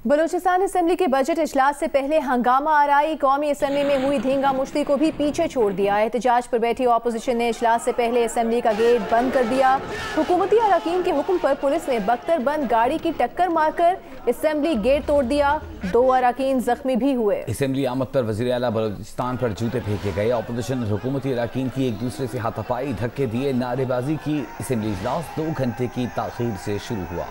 Balochistan assembly के budget इजलास से पहले हंगामा आराई। कौमी असेंबली में हुई धींगा मुश्ती को भी पीछे छोड़ दिया। एहतजाज पर बैठी अपोजिशन ने इजलास से पहले असेंबली का गेट बंद कर दिया। हुकूमती अरकान के हुक्म पर पुलिस ने बख्तरबंद गाड़ी की टक्कर मारकर असेंबली गेट तोड़ दिया। 2 अरकान जख्मी भी हुए। असेंबली आमद पर वज़ीर आला बलूचिस्तान पर जूते फेंके गए। अपोजिशन हुकूमती अरकान की एक दूसरे से हाथापाई, धक्के दिए, नारेबाजी की। असेंबली इजलास 2 घंटे की ताख़ीर से शुरू हुआ।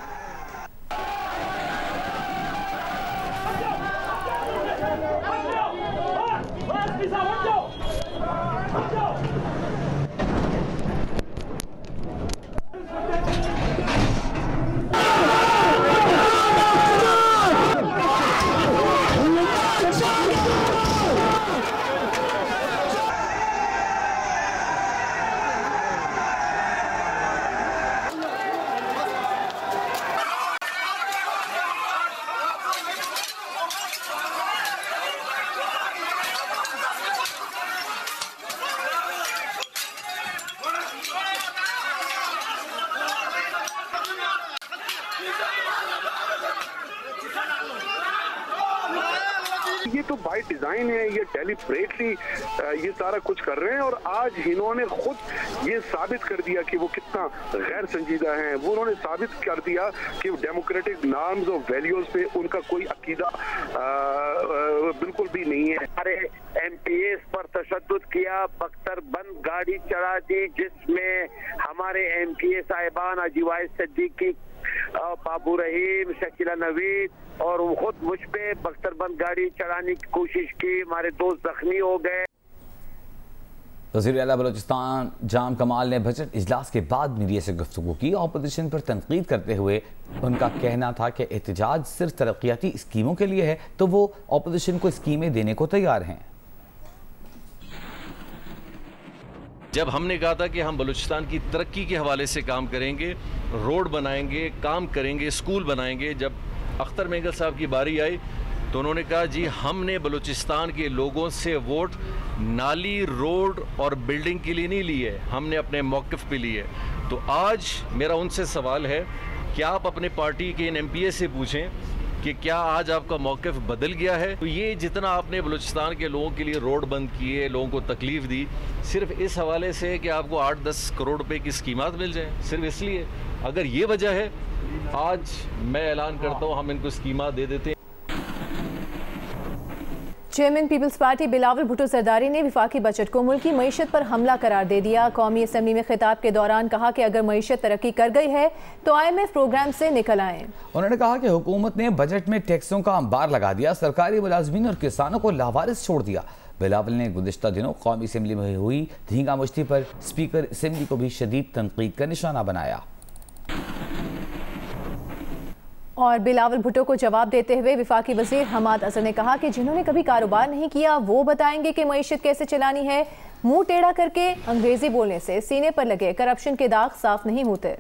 ये तो बाय डिजाइन है, ये डेलिब्रेटली ये सारा कुछ कर रहे हैं और आज इन्होंने खुद ये साबित कर दिया कि वो कितना गैर संजीदा हैं। वो उन्होंने साबित कर दिया कि डेमोक्रेटिक नॉर्म्स और वैल्यूज पे उनका कोई अकीदा बिल्कुल भी नहीं है। हमारे MPs पर तशद्दुद किया, बख्तरबंद गाड़ी चढ़ा दी, जिसमें हमारे MPs साहिबान अजीवाइज सिद्दीकी, बाबू रहीम, शकीला नवीद और खुद मुझ पे बख्तरबंद गाड़ी चढ़ाने की कोशिश की। हमारे दोस्त जख्मी हो गए। वज़ीर आला बलूचिस्तान जाम कमाल ने बजट इजलास के बाद मीडिया से गुफ्तगू की। अपोजिशन पर तनकीद करते हुए उनका कहना था कि एहतजाज सिर्फ तरक्याती स्कीमों के लिए है, तो वो अपोजिशन को स्कीमें देने को तैयार हैं। जब हमने कहा था कि हम बलूचिस्तान की तरक्की के हवाले से काम करेंगे, रोड बनाएंगे, काम करेंगे, स्कूल बनाएंगे, जब अख्तर मेंगल साहब की बारी आई तो उन्होंने कहा जी हमने बलूचिस्तान के लोगों से वोट नाली, रोड और बिल्डिंग के लिए नहीं लिए, हमने अपने मौक़िफ़ पे लिए। तो आज मेरा उनसे सवाल है कि आप अपने पार्टी के इन MPA से पूछें कि क्या आज आपका मौक़िफ़ बदल गया है। तो ये जितना आपने बलूचिस्तान के लोगों के लिए रोड बंद किए, लोगों को तकलीफ़ दी, सिर्फ इस हवाले से कि आपको 8-10 करोड़ रुपए की स्कीमात मिल जाएं, सिर्फ इसलिए, अगर ये वजह है, आज मैं ऐलान करता हूँ हम इनको स्कीमात दे देते हैं। चेयरमैन पीपल्स पार्टी बिलावल भुट्टो जरदारी ने विफाकी बजट को मुल्की मईशत पर हमला करार दे दिया। कौमी असेंबली में खिताब के दौरान कहा कि अगर मईशत तरक्की कर गई है तो IMF प्रोग्राम से निकल आए। उन्होंने कहा कि हुकूमत ने बजट में टैक्सों का अंबार लगा दिया, सरकारी मुलाजमीन और किसानों को लावारिस छोड़ दिया। बिलावल ने गुज़िश्ता दिनों कौमी असेंबली में हुई धींगा मुश्ती पर स्पीकर असेंबली को भी शदीद तनकीद का निशाना बनाया। और बिलावल भुट्टो को जवाब देते हुए विफाकी वजीर हमाद अजहर ने कहा कि जिन्होंने कभी कारोबार नहीं किया वो बताएंगे कि मईशत कैसे चलानी है। मुंह टेढ़ा करके अंग्रेजी बोलने से सीने पर लगे करप्शन के दाग साफ नहीं होते।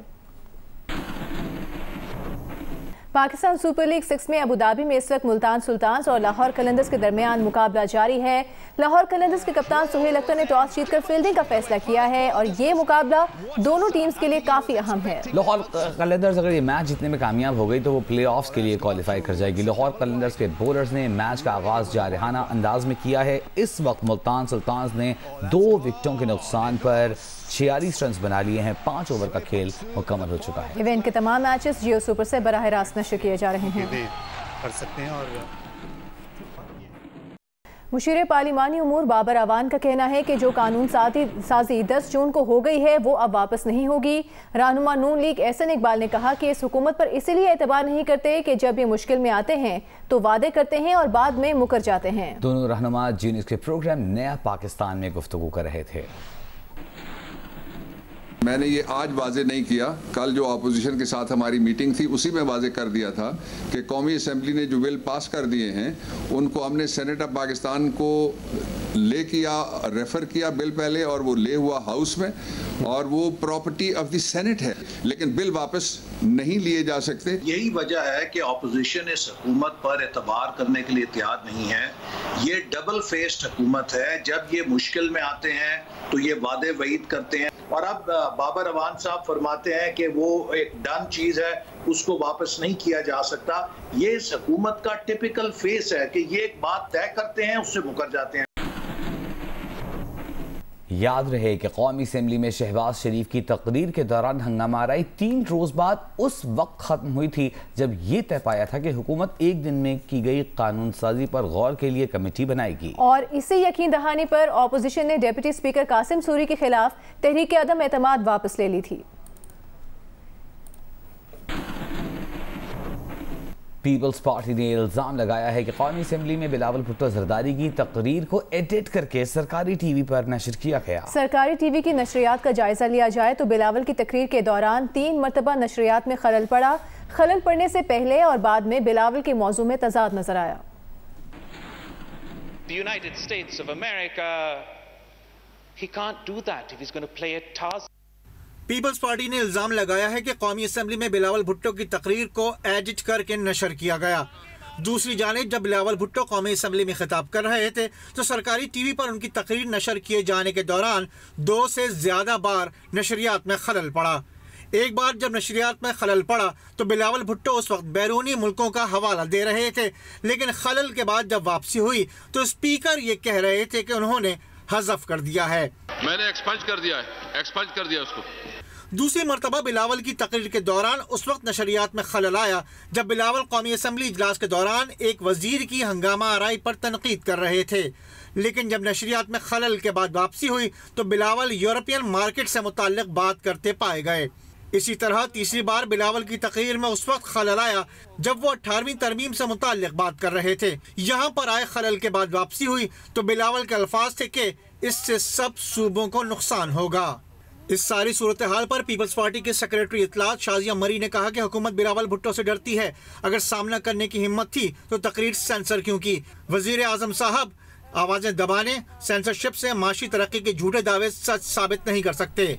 पाकिस्तान सुपर लीग 6 में अबू धाबी में इस वक्त मुल्तान सुल्तान्स और लाहौर कलंदर्स के दरमियान मुकाबला जारी है। लाहौर कलंदर्स के कप्तान सुहेल अख्तर ने टॉस जीतकर फील्डिंग का फैसला किया है और ये मुकाबला दोनों टीम्स के लिए काफी अहम है। लाहौर कलंदर्स अगर ये मैच जीतने में कामयाब हो गई तो वो प्लेऑफ्स के लिए क्वालिफाई कर जाएगी। लाहौर कलंदर्स के बॉलर्स ने मैच का आगाज जारहाना अंदाज में किया है। इस वक्त मुल्तान सुल्तान्स ने 2 विकेटों के नुकसान पर 46 रन बना लिए हैं। 5 ओवर का खेल मुकम्मल हो चुका है। इवेंट के तमाम मैचेस जियो सुपर से बराह रास्त नशर किए जा रहे हैं। कर सकते हैं। और मुशीर पार्लिमानी उमूर बाबर अवान का कहना है कि जो कानून साजी 10 जून को हो गई है वो अब वापस नहीं होगी। रहनुमा नून लीग एहसन इकबाल ने कहा कि इस हुकूमत पर इसीलिए एतबार नहीं करते कि जब ये मुश्किल में आते हैं तो वादे करते हैं और बाद में मुकर जाते हैं। दोनों रहनुमा जी न्यूज़ के प्रोग्राम नया पाकिस्तान में गुफ्तगू कर रहे थे। मैंने ये आज वाजे नहीं किया, कल जो अपोजिशन के साथ हमारी मीटिंग थी उसी में वाजे कर दिया था कि कौमी असेंबली ने जो बिल पास कर दिए हैं उनको हमने सेनेट ऑफ पाकिस्तान को ले किया, रेफर किया बिल पहले, और वो ले हुआ हाउस में, और वो प्रॉपर्टी ऑफ द सेनेट है, लेकिन बिल वापस नहीं लिए जा सकते। यही वजह है कि अपोजिशन इस हुकूमत पर एतबार करने के लिए तैयार नहीं है। ये डबल फेस्ड हुकूमत है, जब ये मुश्किल में आते हैं तो ये वादे वईद करते हैं, और अब बाबर अवान साहब फरमाते हैं कि वो एक डन चीज है, उसको वापस नहीं किया जा सकता। ये इस हुकूमत का टिपिकल फेस है कि ये एक बात तय करते हैं, उससे मुकर जाते हैं। याद रहे कि कौमी असम्बली में शहबाज शरीफ की तकरीर के दौरान हंगामाराई 3 रोज बाद उस वक्त खत्म हुई थी जब ये तय पाया था कि हुकूमत एक दिन में की गई कानून साजी पर गौर के लिए कमेटी बनाएगी। और इसी यकीन दहाने पर ऑपोजिशन ने डिप्टी स्पीकर कासिम सूरी के खिलाफ तहरीक अदम एतमाद वापस ले ली थी। पीपल्स पार्टी ने इल्जाम लगाया है कि कौमी असम्बली में बिलावल भुट्टो जरदारी की तकरीर को एडिट करके सरकारी टीवी पर नशर किया गया। सरकारी टीवी की नशरियात का जायजा लिया जाए तो बिलावल की तकरीर के दौरान 3 मरतबा नशरियात में खलल पड़ा। खलल पड़ने से पहले और बाद में बिलावल के मौजू में तजाद नजर आया। The United States of America, he can't do that if he's going to play a toss. Peoples Party ने इल्जाम लगाया है कि कौमी असम्बली में बिलावल भुट्टो की तकरीर को एडिट करके नशर किया गया। दूसरी जानिब जब बिलावल भुट्टो कौमी असम्बली में खिताब कर रहे थे तो सरकारी टीवी पर उनकी तकरीर नशर किए जाने के दौरान 2 से ज्यादा बार नशरियात में खलल पड़ा। एक बार जब नशरियात में खलल पड़ा तो बिलावल भुट्टो उस वक्त बैरूनी मुल्कों का हवाला दे रहे थे, लेकिन खलल के बाद जब वापसी हुई तो स्पीकर ये कह रहे थे कि उन्होंने हज़फ कर दिया है, मैंने एक्सपंज कर दिया उसको। दूसरी मरतबा बिलावल की तकरीर के दौरान उस वक्त नशरियात में खलल आया जब बिलावल कौमी असम्बली इजलास के दौरान एक वजीर की हंगामा आराई पर तनकीद कर रहे थे, लेकिन जब नशरियात में खलल के बाद वापसी हुई तो बिलावल यूरोपियन मार्केट से मुताल्लिक बात करते पाए गए। इसी तरह तीसरी बार बिलावल की तकरीर में उस वक्त खलल आया जब वो 18वीं तरमीम से मुताल्लिक बात कर रहे थे। यहाँ पर आए खलल के बाद वापसी हुई तो बिलावल के अल्फाज थे कि इससे सब सूबों को नुकसान होगा। इस सारी सूरत हाल पर पीपल्स पार्टी के सेक्रेटरी इत्तलात शाजिया मरी ने कहा कि हुकूमत बिलावल भुट्टो से डरती है, अगर सामना करने की हिम्मत थी तो तकरीर सेंसर क्यों की। वजीर आजम साहब आवाजें दबाने, सेंसरशिप से माशी तरक्की के झूठे दावे सच साबित नहीं कर सकते।